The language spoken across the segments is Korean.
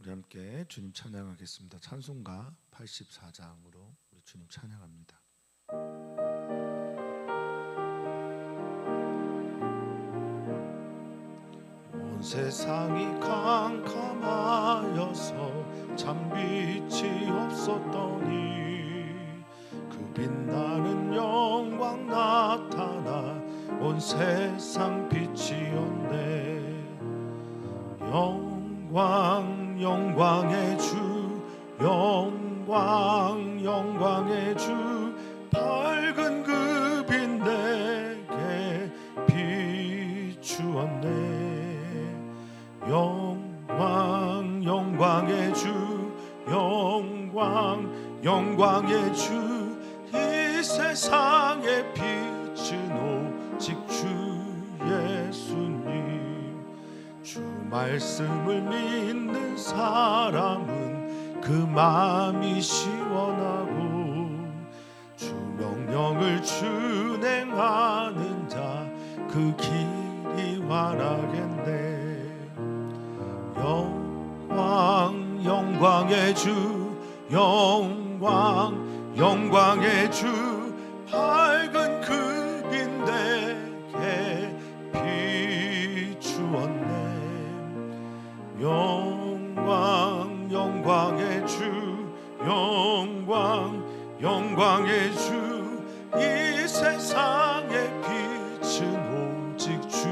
우리 함께 주님 찬양하겠습니다. 찬송가 84장으로 우리 주님 찬양합니다. 온 세상이 캄캄하여서 참 빛이 없었더니 그 빛나는 영광 나타나 온 세상 빛이었네. 영광의 주, 영광의 주, 밝은 그 빛 내게 비추었네. 영광의 주, 영광의 주, 이 세상에 빛은 오직 주 예수님. 주 말씀을 믿는 사람은 그 마음이 시원하고 주 명령을 준행하는 자 그 길이 환하겠네. 영광의 주, 영광의 주, 밝은 그 빛 내게 비추었네. 영광의 주, 영광의 주, 이 세상에 빛은 오직 주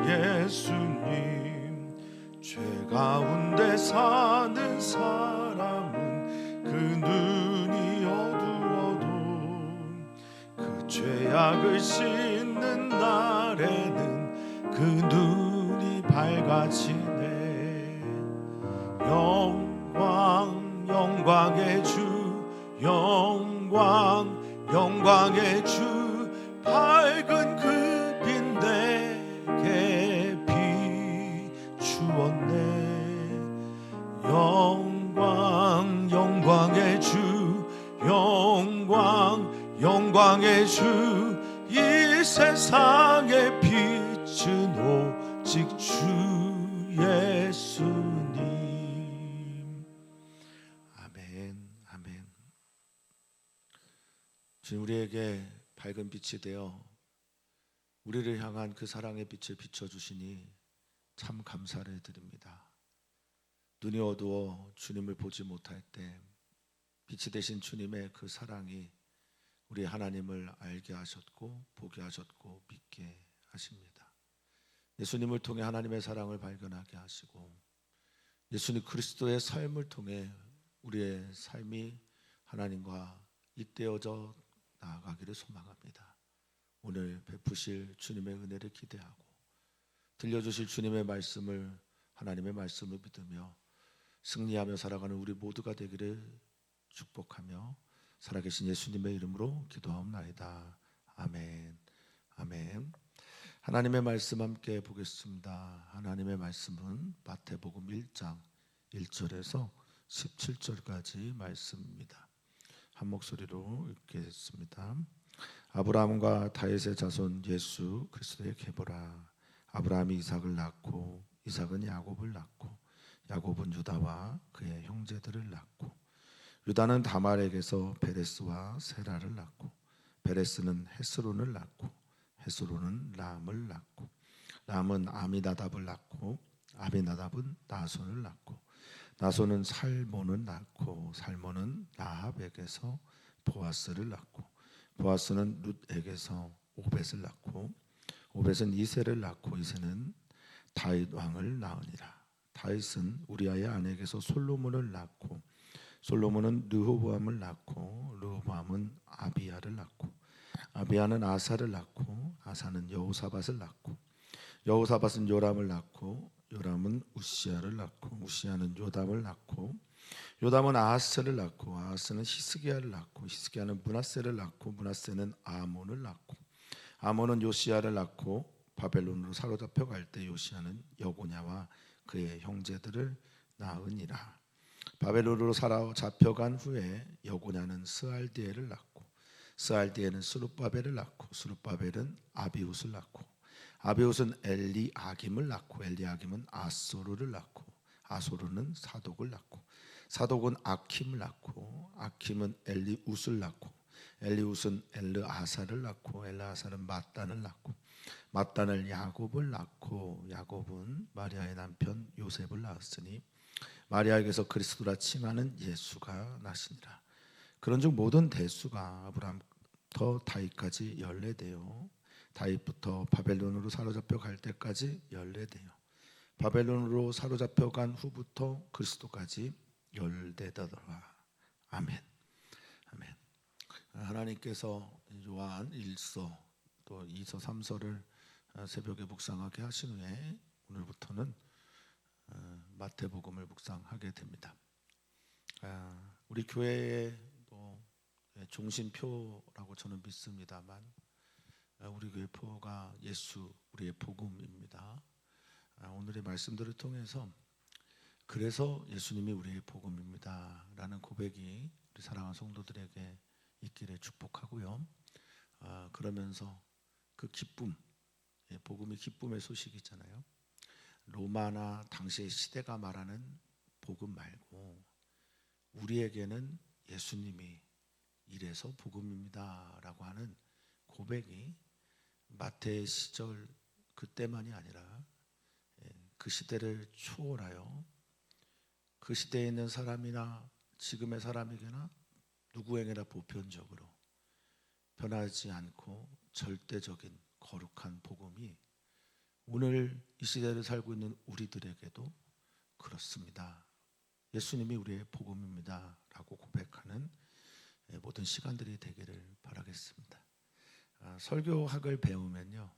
예수님. 죄 가운데 사는 사람은 그 눈이 어두워도 그 죄악을 씻는 날에는 그 눈이 밝아지네. 영광의 주, 영광의 주, 밝은 그 빛 내게 비추었네. 영광의 주, 영광의 주, 이 세상에 빛은 오직 주 예수님. 아멘. 주님 우리에게 밝은 빛이 되어 우리를 향한 그 사랑의 빛을 비춰주시니 참 감사를 드립니다. 눈이 어두워 주님을 보지 못할 때 빛이 되신 주님의 그 사랑이 우리 하나님을 알게 하셨고 보게 하셨고 믿게 하십니다. 예수님을 통해 하나님의 사랑을 발견하게 하시고 예수님 그리스도의 삶을 통해 우리의 삶이 하나님과 잇대어져 나아가기를 소망합니다. 오늘 베푸실 주님의 은혜를 기대하고 들려주실 주님의 말씀을 하나님의 말씀을 믿으며 승리하며 살아가는 우리 모두가 되기를 축복하며 살아계신 예수님의 이름으로 기도하옵나이다. 아멘. 하나님의 말씀 함께 보겠습니다. 하나님의 말씀은 마태복음 1장 1절에서 17절까지 말씀입니다. 한 목소리로 읽겠습니다. 아브라함과 다윗의 자손 예수 그리스도의 계보라. 아브라함이 이삭을 낳고 이삭은 야곱을 낳고 야곱은 유다와 그의 형제들을 낳고 유다는 다말에게서 베레스와 세라를 낳고 베레스는 헤스론을 낳고 헤스론은 람을 낳고 람은 아미나답을 낳고 아미나답은 나손을 낳고 나손은 살몬을 낳고 살몬은 라합에게서 보아스를 낳고 보아스는 룻에게서 오벳을 낳고 오벳은 이새를 낳고 이새는 다윗 왕을 낳으니라. 다윗은 우리아의 아내에게서 솔로몬을 낳고 솔로몬은 르호보암을 낳고 르호보암은 아비야를 낳고 아비야는 아사를 낳고 아사는 여호사밧을 낳고 여호사밧은 요람을 낳고 요람은 우시야를 낳고 우시야는 요담을 낳고 요담은 아하스를 낳고 아하스는 히스기야를 낳고 히스기야는 므낫세를 낳고 므낫세는 아몬을 낳고 아몬은 요시야를 낳고 바벨론으로 사로잡혀 갈 때 요시야는 여고냐와 그의 형제들을 낳으니라. 바벨론으로 사로잡혀간 후에 여고냐는 스알디엘을 낳고 스알디엘은 스룹바벨을 낳고 스룹바벨은 아비웃을 낳고 아비웃은 엘리아김을 낳고 엘리아김은 아소르를 낳고 아소르는 사독을 낳고 사독은 아킴을 낳고 아킴은 엘리웃을 낳고 엘리웃은 엘르아사를 낳고 엘르아사는 mat단을 낳고 mat단을 야곱을 낳고 야곱은 마리아의 남편 요셉을 낳았으니 마리아에게서 그리스도라 칭하는 예수가 나시니라. 그런즉 모든 대수가 아브라함부터 다윗까지 연례되어 다윗부터 바벨론으로 사로잡혀 갈 때까지 연례되어 바벨론으로 사로잡혀 간 후부터 그리스도까지 연례되더라. 아멘. 아멘. 하나님께서 요한 1서 또 2서 3서를 새벽에 묵상하게 하신 후에 오늘부터는 마태복음을 묵상하게 됩니다. 우리 교회의 또 종신표라고 저는 믿습니다만 우리 교회 표가 예수 우리의 복음입니다. 오늘의 말씀들을 통해서 그래서 예수님이 우리의 복음입니다 라는 고백이 우리 사랑하는 성도들에게 있기를 축복하고요. 그러면서 그 기쁨, 복음이 기쁨의 소식이잖아요. 로마나 당시의 시대가 말하는 복음 말고 우리에게는 예수님이 이래서 복음입니다 라고 하는 고백이 마태의 시절 그때만이 아니라 그 시대를 초월하여 그 시대에 있는 사람이나 지금의 사람에게나 누구에게나 보편적으로 변하지 않고 절대적인 거룩한 복음이 오늘 이 시대를 살고 있는 우리들에게도 그렇습니다. 예수님이 우리의 복음입니다 라고 고백하는 모든 시간들이 되기를 바라겠습니다. 설교학을 배우면요,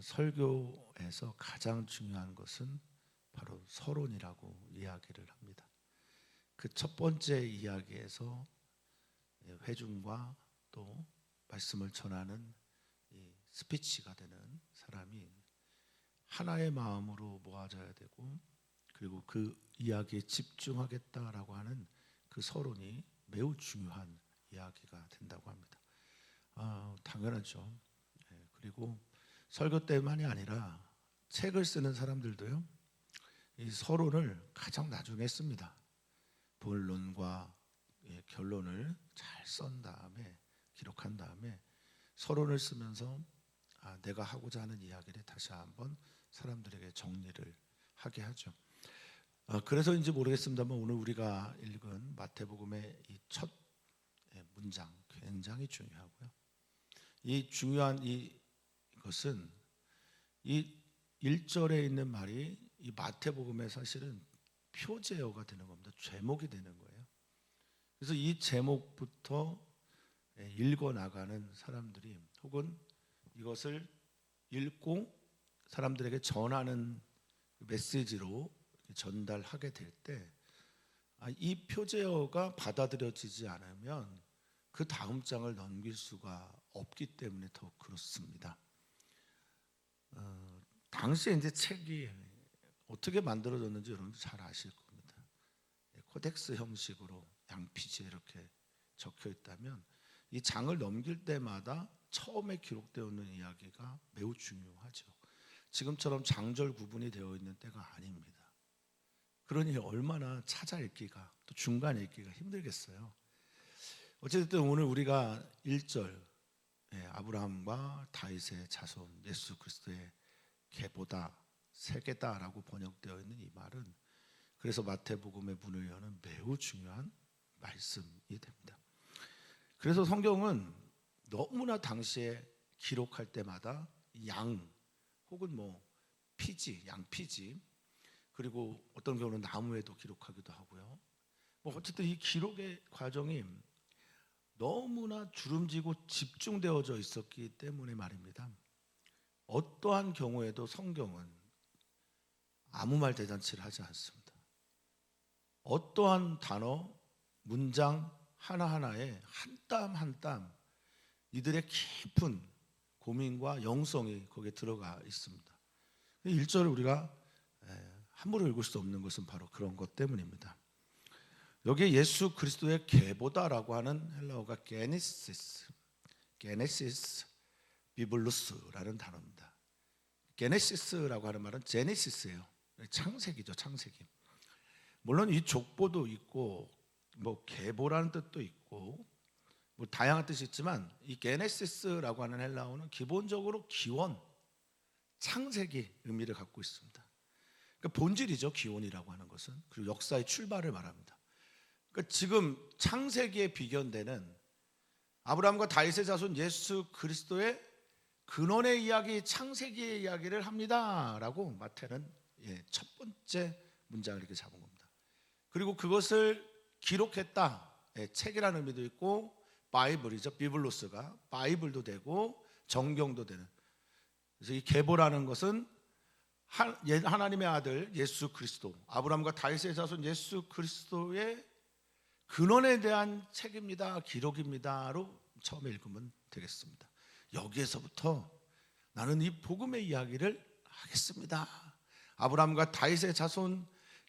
설교에서 가장 중요한 것은 바로 서론이라고 이야기를 합니다. 그 첫 번째 이야기에서 회중과 또 말씀을 전하는 이 스피치가 되는 사람이 하나의 마음으로 모아져야 되고 그리고 그 이야기에 집중하겠다라고 하는 그 서론이 매우 중요한 이야기가 된다고 합니다. 당연하죠. 그리고 설교 때만이 아니라 책을 쓰는 사람들도요, 이 서론을 가장 나중에 씁니다. 본론과 결론을 잘 쓴 다음에 기록한 다음에 서론을 쓰면서 내가 하고자 하는 이야기를 다시 한번 사람들에게 정리를 하게 하죠. 그래서인지 모르겠습니다만 오늘 우리가 읽은 마태복음의 이 첫 문장 굉장히 중요하고요. 이 중요한 이것은 이 1절에 있는 말이 이 마태복음의 사실은 표제어가 되는 겁니다. 제목이 되는 거예요. 그래서 이 제목부터 읽어 나가는 사람들이 혹은 이것을 읽고 사람들에게 전하는 메시지로 전달하게 될 때 이 표제어가 받아들여지지 않으면 그 다음 장을 넘길 수가 없기 때문에 더 그렇습니다. 당시에 이제 책이 어떻게 만들어졌는지 여러분들 잘 아실 겁니다. 코덱스 형식으로 양피지에 이렇게 적혀 있다면 이 장을 넘길 때마다 처음에 기록되어 있는 이야기가 매우 중요하죠. 지금처럼 장절 구분이 되어 있는 때가 아닙니다. 그러니 얼마나 찾아 읽기가 또 중간에 읽기가 힘들겠어요. 어쨌든 오늘 우리가 1절 아브라함과 다윗의 자손 예수 그리스도의 계보다 세계다라고 번역되어 있는 이 말은 그래서 마태복음의 문을 여는 매우 중요한 말씀이 됩니다. 그래서 성경은 너무나 당시에 기록할 때마다 양 혹은 피지, 양피지 그리고 어떤 경우는 나무에도 기록하기도 하고요. 어쨌든 이 기록의 과정이 너무나 주름지고 집중되어져 있었기 때문에 말입니다. 어떠한 경우에도 성경은 아무 말 대잔치를 하지 않습니다. 어떠한 단어, 문장 하나하나에 한 땀 한 땀 이들의 깊은 고민과 영성이 거기에 들어가 있습니다. 1절을 우리가 함부로 읽을 수 없는 것은 바로 그런 것 때문입니다. 여기에 예수 그리스도의 계보다라고 하는 헬라어가 게네시스 비블루스라는 단어입니다. 게네시스라고 하는 말은 제네시스예요. 창세기죠, 창세기. 물론 이 족보도 있고 뭐 계보라는 뜻도 있고 뭐 다양한 뜻이 있지만 이 게네시스라고 하는 헬라어는 기본적으로 기원, 창세기 의미를 갖고 있습니다. 그러니까 본질이죠, 기원이라고 하는 것은. 그리고 역사의 출발을 말합니다. 그러니까 지금 창세기에 비견되는 아브라함과 다윗의 자손 예수 그리스도의 근원의 이야기, 창세기의 이야기를 합니다라고 마태는 첫 번째 문장을 이렇게 잡은 겁니다. 그리고 그것을 기록했다, 책이라는 의미도 있고 바이블이죠, 비블로스가 바이블도 되고 정경도 되는. 그래서 이 계보라는 것은 하나님의 아들 예수 그리스도, 아브라함과 다윗의 자손 예수 그리스도의 근원에 대한 책입니다, 기록입니다로 처음에 읽으면 되겠습니다. 여기에서부터 나는 이 복음의 이야기를 하겠습니다. 아브라함과 다윗의 자손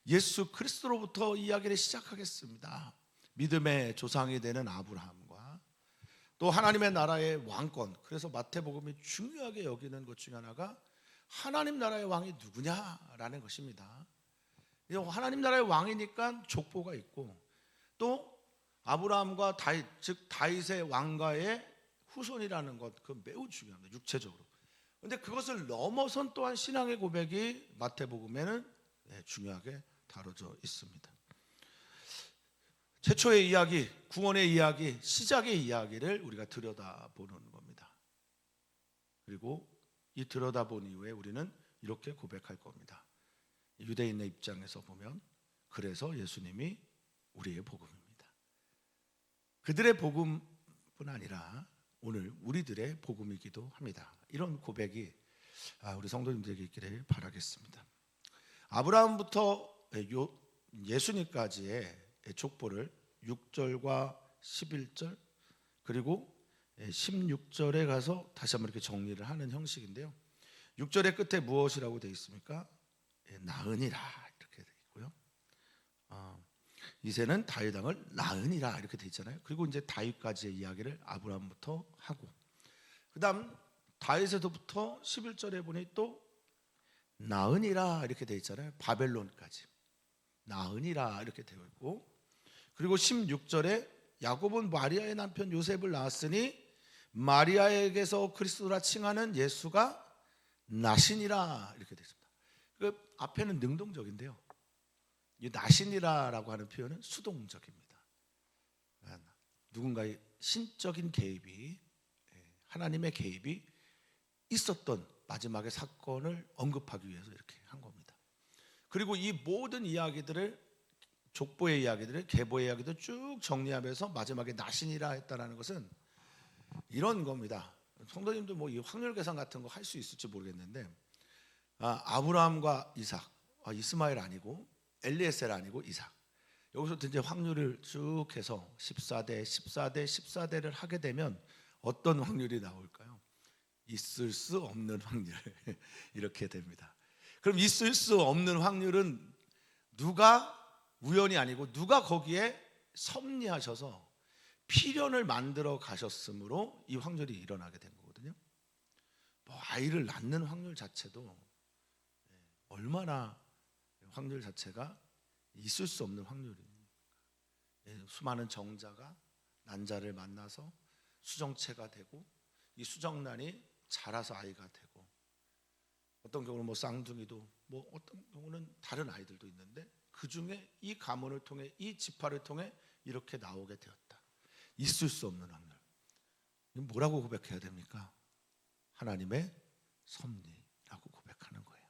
예수 그리스도로부터 이야기를 시작하겠습니다. 믿음의 조상이 되는 아브라함과 또 하나님의 나라의 왕권. 그래서 마태복음이 중요하게 여기는 것 중에 하나가 하나님 나라의 왕이 누구냐라는 것입니다. 하나님 나라의 왕이니까 족보가 있고 또 아브라함과 다윗, 즉 다윗의 왕가의 후손이라는 것, 그 매우 중요합니다, 육체적으로. 그런데 그것을 넘어선 또한 신앙의 고백이 마태복음에는 중요하게 다뤄져 있습니다. 최초의 이야기, 구원의 이야기, 시작의 이야기를 우리가 들여다보는 겁니다. 그리고 이 들여다본 이후에 우리는 이렇게 고백할 겁니다. 유대인의 입장에서 보면 그래서 예수님이 우리의 복음입니다. 그들의 복음뿐 아니라 오늘 우리들의 복음이기도 합니다. 이런 고백이 우리 성도님들에게 있기를 바라겠습니다. 아브라함부터 예수님까지의 족보를 6절과 11절 그리고 16절에 가서 다시 한번 이렇게 정리를 하는 형식인데요. 6절의 끝에 무엇이라고 되어 있습니까? 낳으니라 이렇게 되어 있고요. 이새는 다윗 왕을 낳으니라 이렇게 되어 있잖아요. 그리고 이제 다윗까지의 이야기를 아브라함부터 하고, 그다음 다윗에서부터 11절에 보니 또 낳으니라 이렇게 되어 있잖아요. 바벨론까지 낳으니라 이렇게 되어 있고, 그리고 16절에 야곱은 마리아의 남편 요셉을 낳았으니 마리아에게서 그리스도라 칭하는 예수가 나시니라 이렇게 되어 있습니다. 그 앞에는 능동적인데요, 이 나시니라라고 하는 표현은 수동적입니다. 누군가의 신적인 개입이, 하나님의 개입이 있었던 마지막의 사건을 언급하기 위해서 이렇게 한 겁니다. 그리고 이 모든 이야기들을, 족보의 이야기들을, 계보의 이야기들을 쭉 정리하면서 마지막에 나시니라 했다는 것은 이런 겁니다. 성도님도 뭐 이 확률 계산 같은 거 할 수 있을지 모르겠는데, 아브라함과 이삭, 이스마엘 아니고 엘리에셀 아니고 이삭, 여기서부터 이제 확률을 쭉 해서 14대, 14대, 14대를 하게 되면 어떤 확률이 나올까요? 있을 수 없는 확률 이렇게 됩니다. 그럼 있을 수 없는 확률은 누가 우연이 아니고 누가 거기에 섭리하셔서 필연을 만들어 가셨으므로 이 확률이 일어나게 된 거거든요. 뭐 아이를 낳는 확률 자체도 얼마나 확률 자체가 있을 수 없는 확률입니다. 수많은 정자가 난자를 만나서 수정체가 되고 이 수정란이 자라서 아이가 되고, 어떤 경우는 뭐 쌍둥이도, 뭐 어떤 경우는 다른 아이들도 있는데 그 중에 이 가문을 통해, 이 지파를 통해 이렇게 나오게 되었다. 있을 수 없는 확률. 뭐라고 고백해야 됩니까? 하나님의 섭리라고 고백하는 거예요.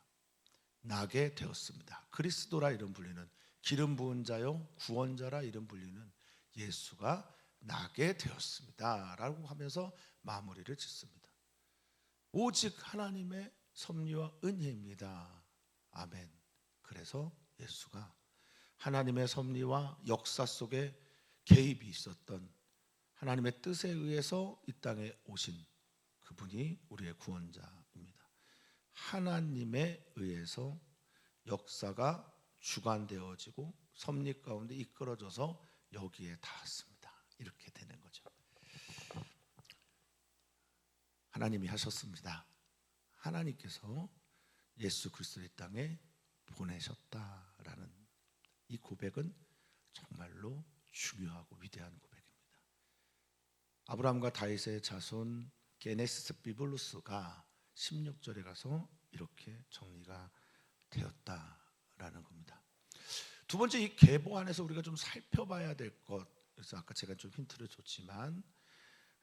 나게 되었습니다. 그리스도라 이름 불리는, 기름 부은 자요 구원자라 이름 불리는 예수가 나게 되었습니다 라고 하면서 마무리를 짓습니다. 오직 하나님의 섭리와 은혜입니다. 아멘. 그래서 예수가 하나님의 섭리와 역사 속에 개입이 있었던, 하나님의 뜻에 의해서 이 땅에 오신 그분이 우리의 구원자입니다. 하나님에 의해서 역사가 주관되어지고 섭리 가운데 이끌어져서 여기에 닿았습니다. 이렇게 되는 거죠. 하나님이 하셨습니다. 하나님께서 예수 그리스도의 땅에 보내셨다라는 이 고백은 정말로 중요하고 위대한 고백입니다. 아브라함과 다윗의 자손 게네시스 비블루스가 16절에 가서 이렇게 정리가 되었다라는 겁니다. 두 번째, 이 계보 안에서 우리가 좀 살펴봐야 될 것, 그래서 아까 제가 좀 힌트를 줬지만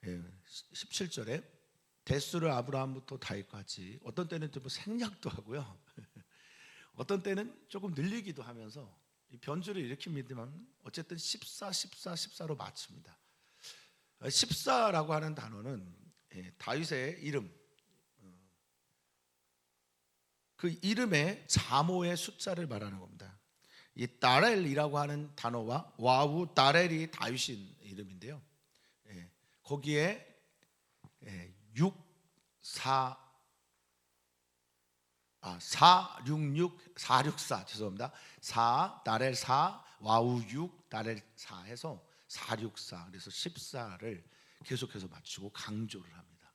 17절에 대수를 아브라함부터 다윗까지, 어떤 때는 좀 생략도 하고요 어떤 때는 조금 늘리기도 하면서 변주를 일으킵니다만 어쨌든 14로 맞춥니다. 14라고 하는 단어는 다윗의 이름, 그 이름의 자모의 숫자를 말하는 겁니다. 이 다렐이라고 하는 단어와 와우 다렐이 다윗인 이름인데요. 거기에 466 죄송합니다. 4 다렐 4 와우 6 다렐 4 해서 464, 그래서 14를 계속해서 맞추고 강조를 합니다.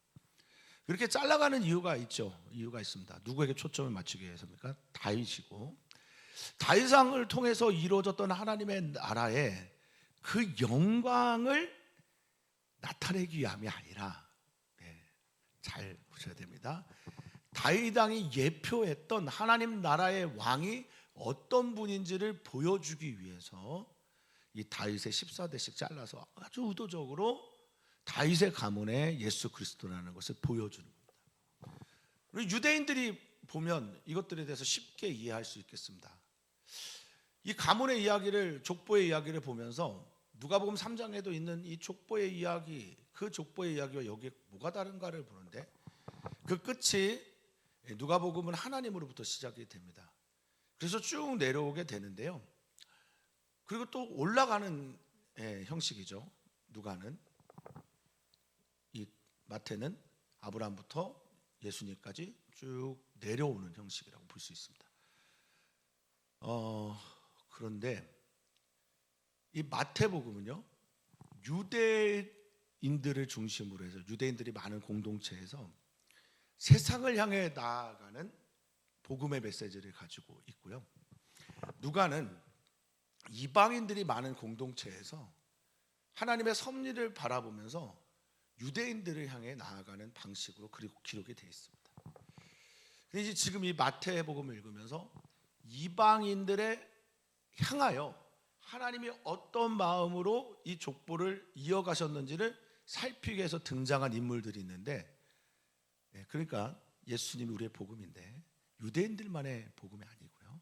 그렇게 잘라가는 이유가 있죠. 이유가 있습니다. 누구에게 초점을 맞추기 위해서입니까? 다윗이고, 다윗왕을 통해서 이루어졌던 하나님의 나라의 그 영광을 나타내기 위함이 아니라, 잘 보셔야 됩니다. 다윗 왕이 예표했던 하나님 나라의 왕이 어떤 분인지를 보여주기 위해서 이 다윗의 14대씩 잘라서 아주 의도적으로 다윗의 가문의 예수 그리스도라는 것을 보여주는 겁니다. 우리 유대인들이 보면 이것들에 대해서 쉽게 이해할 수 있겠습니다. 이 가문의 이야기를, 족보의 이야기를 보면서 누가복음 3장에도 있는 이 족보의 이야기, 그 족보의 이야기와 여기에 뭐가 다른가를 보는데, 그 끝이 누가복음은 하나님으로부터 시작이 됩니다. 그래서 쭉 내려오게 되는데요. 그리고 또 올라가는 형식이죠. 누가는, 이 마태는 아브라함부터 예수님까지 쭉 내려오는 형식이라고 볼 수 있습니다. 그런데 이 마태복음은요, 유대인들을 중심으로 해서, 유대인들이 많은 공동체에서 세상을 향해 나아가는 복음의 메시지를 가지고 있고요. 누가는 이방인들이 많은 공동체에서 하나님의 섭리를 바라보면서 유대인들을 향해 나아가는 방식으로 그리고 기록이 되어 있습니다. 그런데 지금 이 마태복음을 읽으면서 이방인들에 향하여 하나님이 어떤 마음으로 이 족보를 이어가셨는지를 살피기 위해서 등장한 인물들이 있는데, 그러니까 예수님이 우리의 복음인데 유대인들만의 복음이 아니고요,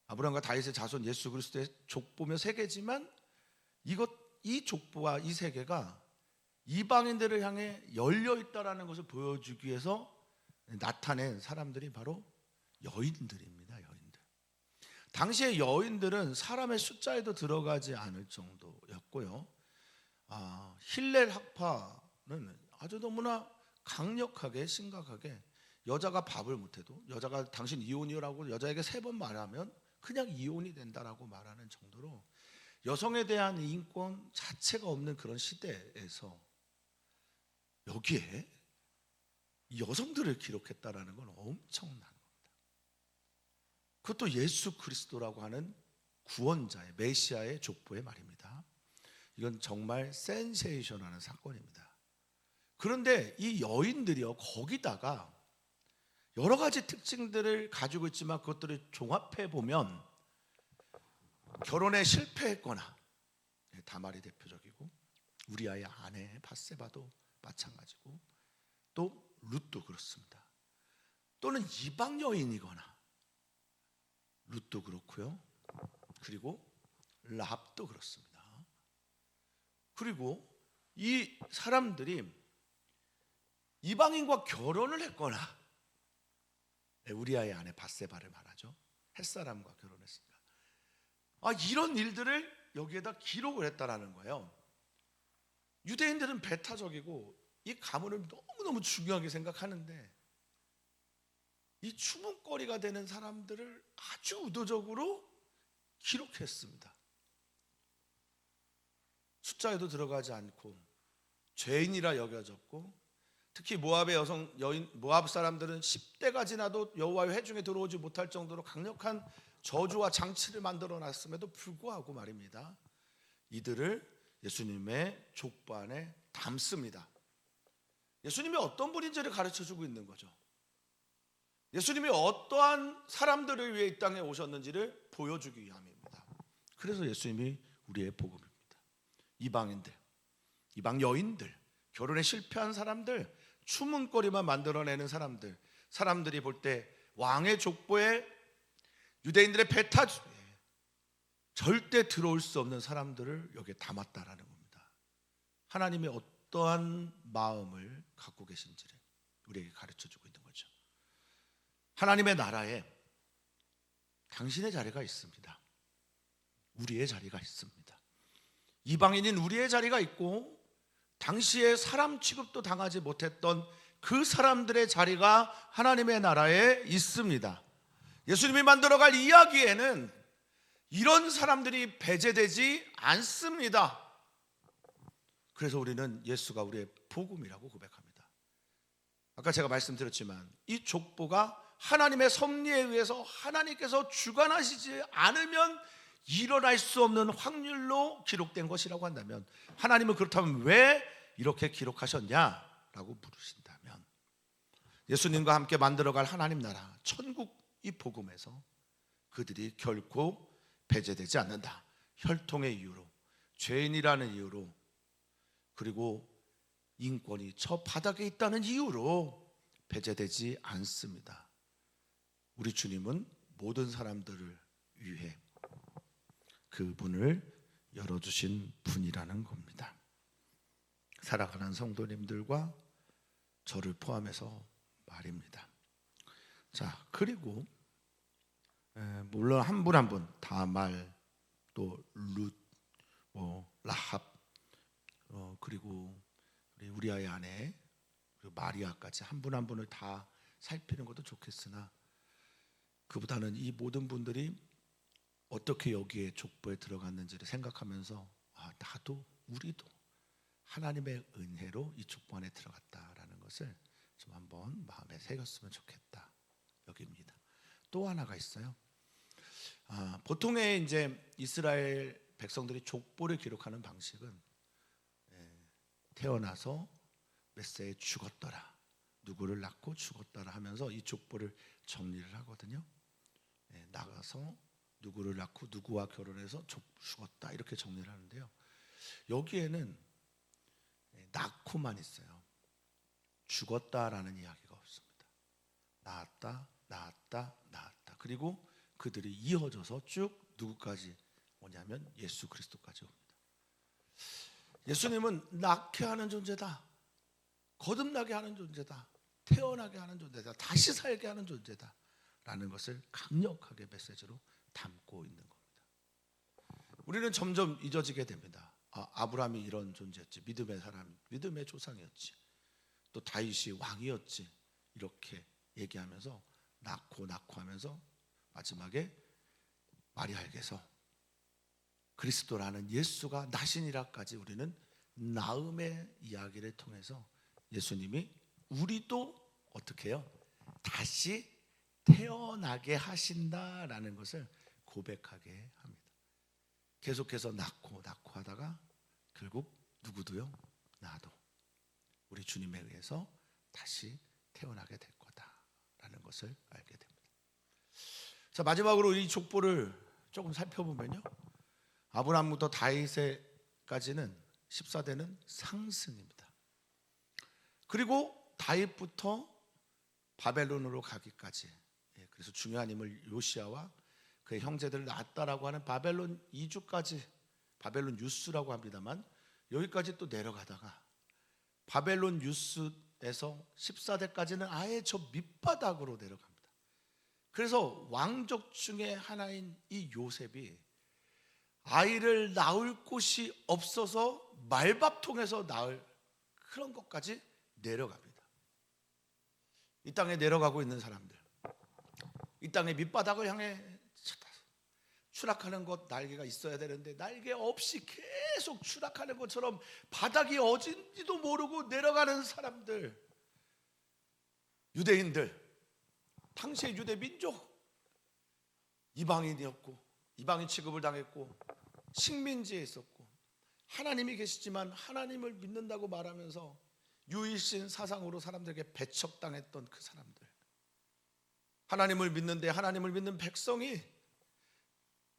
아브라함과 다윗의 자손 예수 그리스도의 족보며 세계지만 이 족보와 이 세계가 이방인들을 향해 열려 있다라는 것을 보여주기 위해서 나타낸 사람들이 바로 여인들입니다. 여인들. 당시의 여인들은 사람의 숫자에도 들어가지 않을 정도였고요. 힐렐 학파는 아주 너무나 강력하게, 심각하게, 여자가 밥을 못해도, 여자가 당신 이혼이라고 여자에게 3번 말하면 그냥 이혼이 된다라고 말하는 정도로 여성에 대한 인권 자체가 없는 그런 시대에서 여기에 여성들을 기록했다라는 건 엄청난 겁니다. 그것도 예수 그리스도라고 하는 구원자의, 메시아의 족보의 말입니다. 이건 정말 센세이션하는 사건입니다. 그런데 이 여인들이요, 거기다가 여러 가지 특징들을 가지고 있지만 그것들을 종합해 보면 결혼에 실패했거나, 다말이 대표적이고, 우리아의 아내 밧세바도 마찬가지고, 또 룻도 그렇습니다. 또는 이방 여인이거나, 룻도 그렇고요, 그리고 라합도 그렇습니다. 그리고 이 사람들이 이방인과 결혼을 했거나, 우리아의 아내 밧세바를 말하죠. 햇사람과 결혼했습니다. 이런 일들을 여기에다 기록을 했다라는 거예요. 유대인들은 배타적이고 이 가문을 너무너무 중요하게 생각하는데, 이 추문거리가 되는 사람들을 아주 의도적으로 기록했습니다. 숫자에도 들어가지 않고 죄인이라 여겨졌고 특히 모압의 여인 모압 사람들은 10대가 지나도 여호와의 회중에 들어오지 못할 정도로 강력한 저주와 장치를 만들어 놨음에도 불구하고 말입니다. 이들을 예수님의 족보 안에 담습니다. 예수님이 어떤 분인지를 가르쳐 주고 있는 거죠. 예수님이 어떠한 사람들을 위해 이 땅에 오셨는지를 보여주기 위함입니다. 그래서 예수님이 우리의 복음입니다. 이방인들, 이방 여인들, 결혼에 실패한 사람들, 추문거리만 만들어내는 사람들, 사람들이 볼 때 왕의 족보에 유대인들의 배타주에 절대 들어올 수 없는 사람들을 여기에 담았다라는 겁니다. 하나님이 어떠한 마음을 갖고 계신지를 우리에게 가르쳐주고 있는 거죠. 하나님의 나라에 당신의 자리가 있습니다. 우리의 자리가 있습니다. 이방인인 우리의 자리가 있고, 당시에 사람 취급도 당하지 못했던 그 사람들의 자리가 하나님의 나라에 있습니다. 예수님이 만들어갈 이야기에는 이런 사람들이 배제되지 않습니다. 그래서 우리는 예수가 우리의 복음이라고 고백합니다. 아까 제가 말씀드렸지만 이 족보가 하나님의 섭리에 의해서 하나님께서 주관하시지 않으면 일어날 수 없는 확률로 기록된 것이라고 한다면, 하나님은 그렇다면 왜 이렇게 기록하셨냐라고 물으신다면, 예수님과 함께 만들어갈 하나님 나라 천국 이 복음에서 그들이 결코 배제되지 않는다. 혈통의 이유로, 죄인이라는 이유로, 그리고 인권이 저 바닥에 있다는 이유로 배제되지 않습니다. 우리 주님은 모든 사람들을 위해 그 문을 열어주신 분이라는 겁니다. 살아가는 성도님들과 저를 포함해서 말입니다. 자, 그리고 물론 한 분 한 분 다말, 또 룻, 라합, 그리고 우리 아이 아내, 그리고 마리아까지 한 분 한 분을 다 살피는 것도 좋겠으나, 그보다는 이 모든 분들이 어떻게 여기에 족보에 들어갔는지를 생각하면서 나도 우리도 하나님의 은혜로 이 족보 안에 들어갔다라는 것을 좀 한번 마음에 새겼으면 좋겠다 여깁니다. 또 하나가 있어요. 보통의 이제 이스라엘 백성들이 족보를 기록하는 방식은 태어나서 몇 세에 죽었더라, 누구를 낳고 죽었더라 하면서 이 족보를 정리를 하거든요. 나가서 누구를 낳고 누구와 결혼해서 죽었다 이렇게 정리를 하는데요. 여기에는 낳고만 있어요. 죽었다라는 이야기가 없습니다. 낳았다, 낳았다, 낳았다. 그리고 그들이 이어져서 쭉 누구까지 오냐면 예수 그리스도까지 옵니다. 예수님은 낳게 하는 존재다, 거듭나게 하는 존재다, 태어나게 하는 존재다, 다시 살게 하는 존재다 라는 것을 강력하게 메시지로 담고 있는 겁니다. 우리는 점점 잊어지게 됩니다. 아브라함이 이런 존재였지, 믿음의 사람, 믿음의 조상이었지, 또 다윗이 왕이었지, 이렇게 얘기하면서 낳고 하면서 마지막에 마리아에게서 그리스도라는 예수가 나시니라까지 우리는 나음의 이야기를 통해서 예수님이 우리도 어떻게 해요? 다시 태어나게 하신다라는 것을 고백하게 합니다. 계속해서 낳고 하다가 결국 누구도요? 나도 우리 주님에 의해서 다시 태어나게 될 거다라는 것을 알게 됩니다. 자, 마지막으로 이 족보를 조금 살펴보면요, 아브라함부터 다윗에까지는 14대는 상승입니다. 그리고 다윗부터 바벨론으로 가기까지, 그래서 중요한 인물 요시아와 그의 형제들을 낳았다라고 하는 바벨론 이주까지, 바벨론 유스라고 합니다만, 여기까지 또 내려가다가 바벨론 유스에서 14대까지는 아예 저 밑바닥으로 내려갑니다. 그래서 왕족 중에 하나인 이 요셉이 아이를 낳을 곳이 없어서 말밥통에서 낳을 그런 것까지 내려갑니다. 이 땅에 내려가고 있는 사람들, 이 땅의 밑바닥을 향해 추락하는 것, 날개가 있어야 되는데 날개 없이 계속 추락하는 것처럼 바닥이 어딘지도 모르고 내려가는 사람들, 유대인들, 당시의 유대 민족, 이방인이었고 이방인 취급을 당했고 식민지에 있었고 하나님이 계시지만 하나님을 믿는다고 말하면서 유일신 사상으로 사람들에게 배척당했던 그 사람들, 하나님을 믿는데 하나님을 믿는 백성이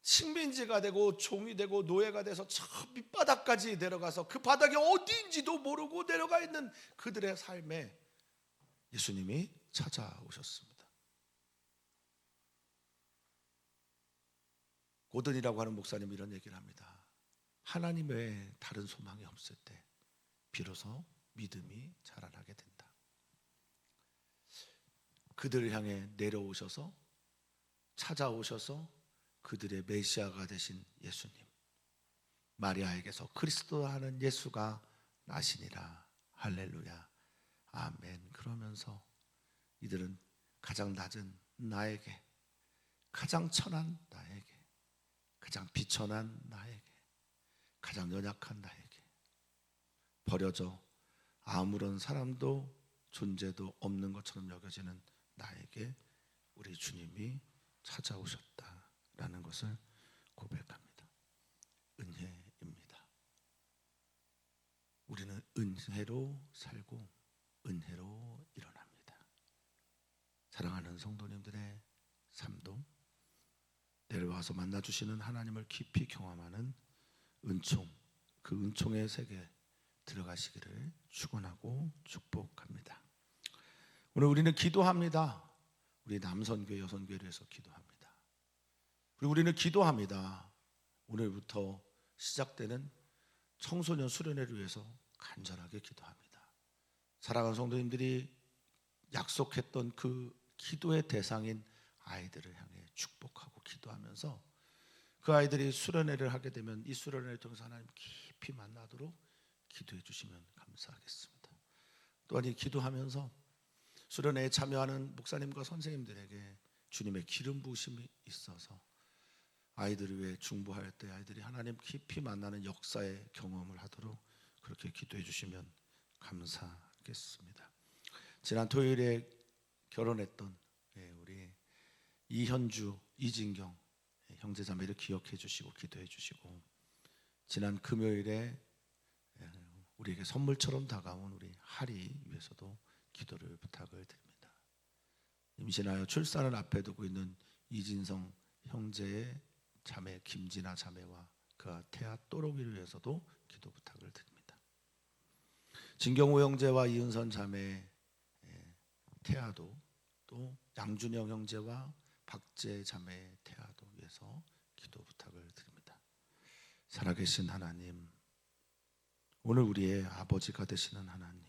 식민지가 되고 종이 되고 노예가 돼서 저 밑바닥까지 내려가서 그 바닥이 어디인지도 모르고 내려가 있는 그들의 삶에 예수님이 찾아오셨습니다. 고든이라고 하는 목사님이 이런 얘기를 합니다. 하나님 외에 다른 소망이 없을 때 비로소 믿음이 자라나게 된다. 그들을 향해 내려오셔서 찾아오셔서 그들의 메시아가 되신 예수님, 마리아에게서 그리스도 하는 예수가 나시니라. 할렐루야, 아멘. 그러면서 이들은 가장 낮은 나에게, 가장 천한 나에게, 가장 비천한 나에게, 가장 연약한 나에게, 버려져 아무런 사람도 존재도 없는 것처럼 여겨지는 나에게 우리 주님이 찾아오셨다라는 것을 고백합니다. 은혜입니다. 우리는 은혜로 살고 은혜로 일어납니다. 사랑하는 성도님들의 삶도 내려와서 만나주시는 하나님을 깊이 경험하는 은총, 그 은총의 세계에 들어가시기를 축원하고 축복합니다. 오늘 우리는 기도합니다. 우리 남선교회, 여선교회를 위해서 기도합니다. 그리고 우리는 기도합니다. 오늘부터 시작되는 청소년 수련회를 위해서 간절하게 기도합니다. 사랑하는 성도님들이 약속했던 그 기도의 대상인 아이들을 향해 축복하고 기도하면서 그 아이들이 수련회를 하게 되면 이 수련회를 통해서 하나님 깊이 만나도록 기도해 주시면 감사하겠습니다. 또한 이 기도하면서 수련회에 참여하는 목사님과 선생님들에게 주님의 기름 부으심이 있어서 아이들을 위해 중보할 때 아이들이 하나님 깊이 만나는 역사의 경험을 하도록 그렇게 기도해 주시면 감사하겠습니다. 지난 토요일에 결혼했던 우리 이현주, 이진경 형제자매를 기억해 주시고 기도해 주시고, 지난 금요일에 우리에게 선물처럼 다가온 우리 하리 위해서도 기도를 부탁을 드립니다. 임신하여 출산을 앞에 두고 있는 이진성 형제의 자매 김진아 자매와 그와 태아 또롱이를 위해서도 기도 부탁을 드립니다. 진경호 형제와 이은선 자매 태아도, 또 양준영 형제와 박재 자매 태아도 위해서 기도 부탁을 드립니다. 살아계신 하나님, 오늘 우리의 아버지가 되시는 하나님,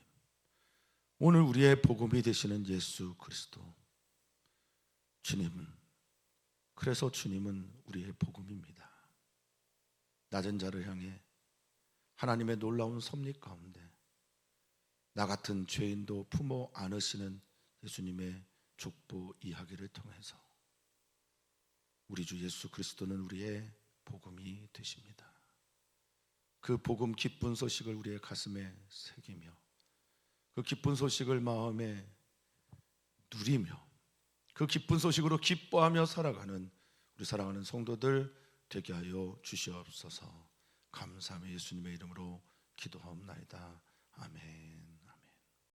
오늘 우리의 복음이 되시는 예수 그리스도 주님은, 그래서 주님은 우리의 복음입니다. 낮은 자를 향해 하나님의 놀라운 섭리 가운데 나 같은 죄인도 품어 안으시는 예수님의 족보 이야기를 통해서 우리 주 예수 그리스도는 우리의 복음이 되십니다. 그 복음 기쁜 소식을 우리의 가슴에 새기며 그 기쁜 소식을 마음에 누리며 그 기쁜 소식으로 기뻐하며 살아가는 우리 사랑하는 성도들 되게 하여 주시옵소서. 감사하며 예수님의 이름으로 기도하옵나이다. 아멘.